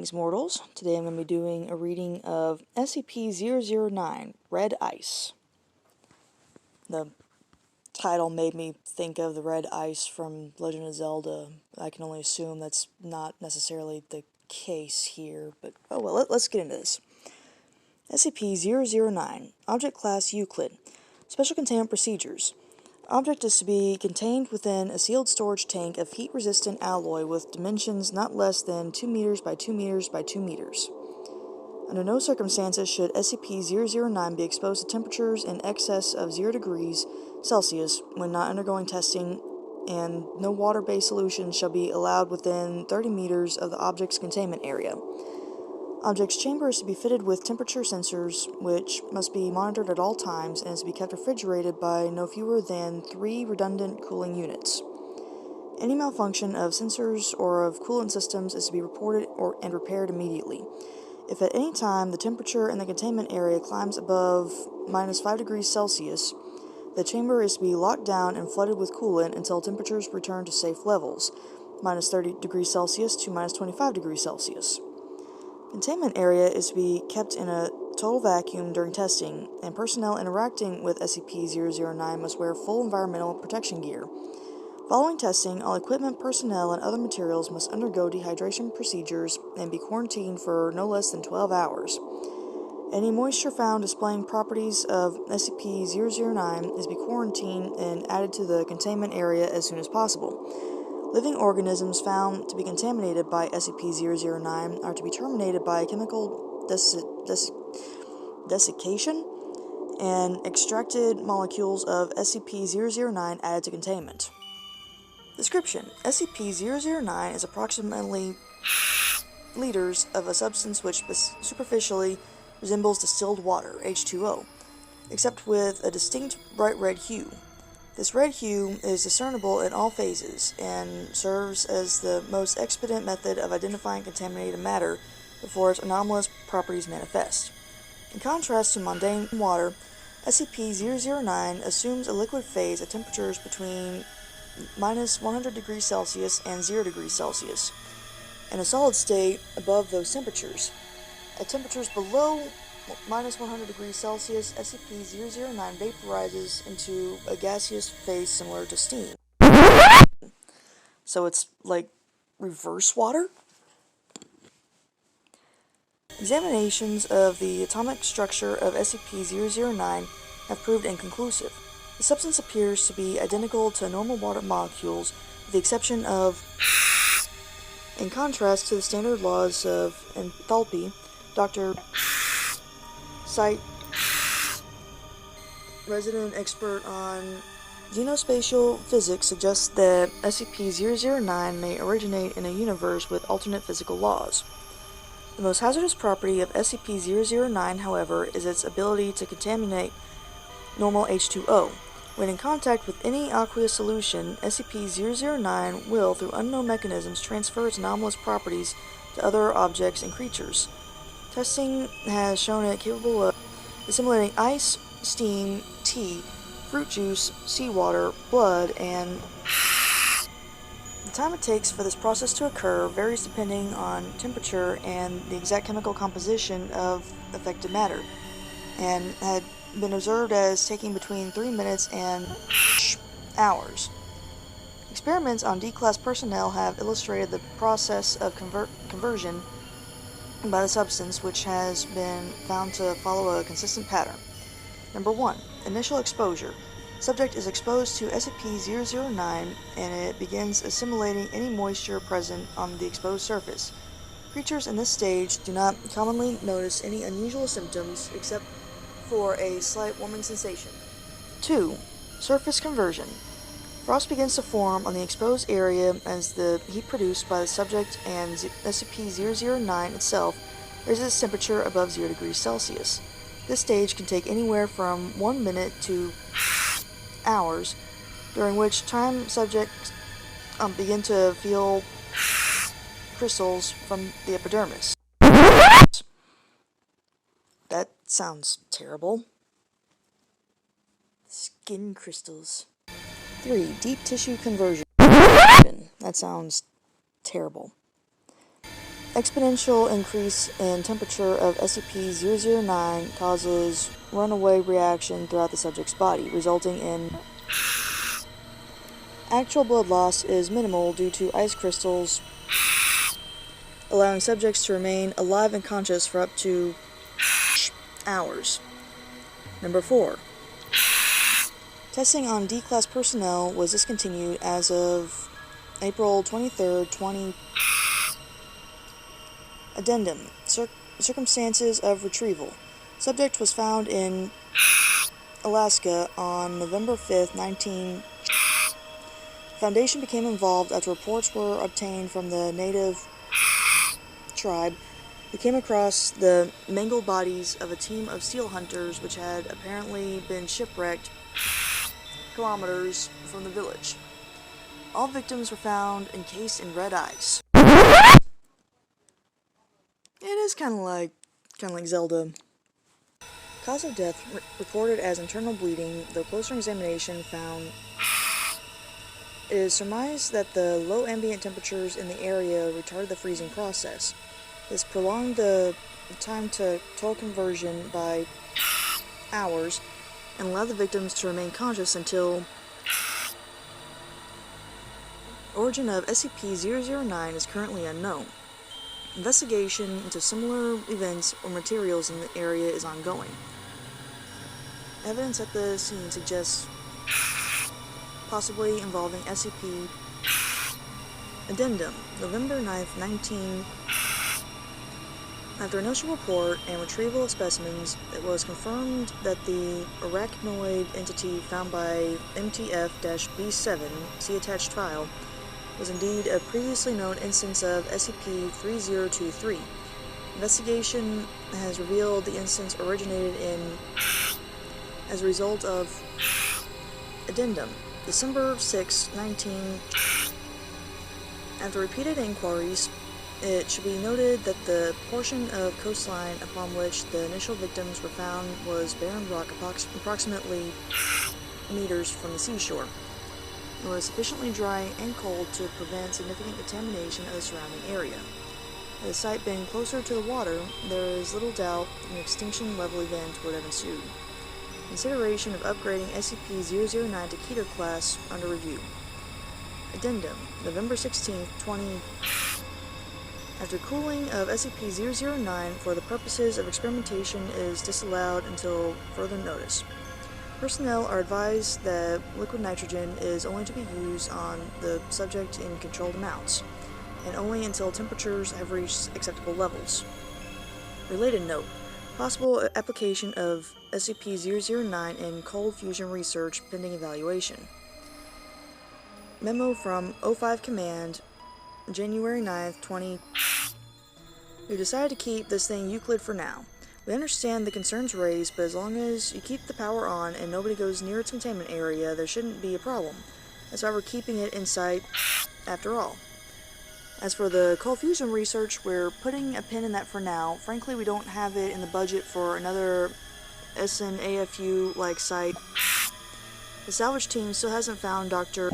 Greetings, mortals. Today I'm going to be doing a reading of SCP-009, Red Ice. The title made me think of the red ice from Legend of Zelda. I can only assume that's not necessarily the case here, but oh well, let's get into this. SCP-009, Object Class Euclid. Special Containment Procedures. Object is to be contained within a sealed storage tank of heat-resistant alloy with dimensions not less than 2 meters by 2 meters by 2 meters. Under no circumstances should SCP-009 be exposed to temperatures in excess of 0 degrees Celsius when not undergoing testing, and no water-based solutions shall be allowed within 30 meters of the object's containment area. Object's chamber is to be fitted with temperature sensors, which must be monitored at all times and is to be kept refrigerated by no fewer than 3 redundant cooling units. Any malfunction of sensors or of coolant systems is to be reported and repaired immediately. If at any time the temperature in the containment area climbs above -5 degrees Celsius, the chamber is to be locked down and flooded with coolant until temperatures return to safe levels, -30 degrees Celsius to -25 degrees Celsius. Containment area is to be kept in a total vacuum during testing, and personnel interacting with SCP-009 must wear full environmental protection gear. Following testing, all equipment, personnel, and other materials must undergo dehydration procedures and be quarantined for no less than 12 hours. Any moisture found displaying properties of SCP-009 is to be quarantined and added to the containment area as soon as possible. Living organisms found to be contaminated by SCP-009 are to be terminated by chemical desiccation and extracted molecules of SCP-009 added to containment. Description: SCP-009 is approximately liters of a substance which superficially resembles distilled water, H2O, except with a distinct bright red hue. This red hue is discernible in all phases, and serves as the most expedient method of identifying contaminated matter before its anomalous properties manifest. In contrast to mundane water, SCP-009 assumes a liquid phase at temperatures between -100 degrees Celsius and 0 degrees Celsius, and a solid state above those temperatures. At temperatures below -100 degrees Celsius, SCP-009 vaporizes into a gaseous phase similar to steam. So it's like reverse water? Examinations of the atomic structure of SCP-009 have proved inconclusive. The substance appears to be identical to normal water molecules, with the exception of, in contrast to the standard laws of enthalpy, Dr. Site, resident expert on xenospatial physics, suggests that SCP-009 may originate in a universe with alternate physical laws. The most hazardous property of SCP-009, however, is its ability to contaminate normal H2O. When in contact with any aqueous solution, SCP-009 will, through unknown mechanisms, transfer its anomalous properties to other objects and creatures. Testing has shown it capable of assimilating ice, steam, tea, fruit juice, seawater, blood, and the time it takes for this process to occur varies depending on temperature and the exact chemical composition of affected matter, and had been observed as taking between 3 minutes and hours. Experiments on D-Class personnel have illustrated the process of conversion by the substance, which has been found to follow a consistent pattern. Number 1. Initial exposure. Subject is exposed to SCP-009 and it begins assimilating any moisture present on the exposed surface. Creatures in this stage do not commonly notice any unusual symptoms except for a slight warming sensation. 2. Surface conversion. Frost begins to form on the exposed area as the heat produced by the subject and SCP-009 itself raises its temperature above 0 degrees Celsius. This stage can take anywhere from 1 minute to hours, during which time subjects begin to feel crystals from the epidermis. That sounds terrible. Skin crystals. 3. Deep tissue conversion. That sounds terrible. exponential increase in temperature of SCP-009 causes runaway reaction throughout the subject's body, resulting in actual blood loss is minimal due to ice crystals, allowing subjects to remain alive and conscious for up to hours. Number 4. Testing on D-Class personnel was discontinued as of April 23, 20. Addendum. Circumstances of retrieval. Subject was found in Alaska on November 5, 19. Foundation became involved after reports were obtained from the native tribe who came across the mangled bodies of a team of seal hunters which had apparently been shipwrecked kilometers from the village. All victims were found encased in red ice. It is kind of like Zelda. Cause of death reported as internal bleeding, though closer examination found it is surmised that the low ambient temperatures in the area retarded the freezing process. This prolonged the time to total conversion by hours and allowed the victims to remain conscious until origin of SCP-009 is currently unknown. Investigation into similar events or materials in the area is ongoing. Evidence at the scene suggests possibly involving SCP. Addendum. November 9th, 19. After initial report and retrieval of specimens, it was confirmed that the arachnoid entity found by MTF-B7, see attached file, was indeed a previously known instance of SCP-3023. Investigation has revealed the instance originated in as a result of Addendum. December 6, 19. After repeated inquiries, it should be noted that the portion of coastline upon which the initial victims were found was barren rock approximately meters from the seashore. It was sufficiently dry and cold to prevent significant contamination of the surrounding area. Had the site been closer to the water, there is little doubt an extinction level event would have ensued. Consideration of upgrading SCP-009 to Keter class under review. Addendum. November 16, 20. After cooling of SCP-009 for the purposes of experimentation is disallowed until further notice. Personnel are advised that liquid nitrogen is only to be used on the subject in controlled amounts, and only until temperatures have reached acceptable levels. Related note, possible application of SCP-009 in cold fusion research pending evaluation. Memo from O5 Command, January 9th, 20. We decided to keep this thing Euclid for now. We understand the concerns raised, but as long as you keep the power on and nobody goes near its containment area, there shouldn't be a problem. That's why we're keeping it in sight after all. As for the cold fusion research, we're putting a pin in that for now. Frankly, we don't have it in the budget for another SNAFU-like site. The salvage team still hasn't found Dr.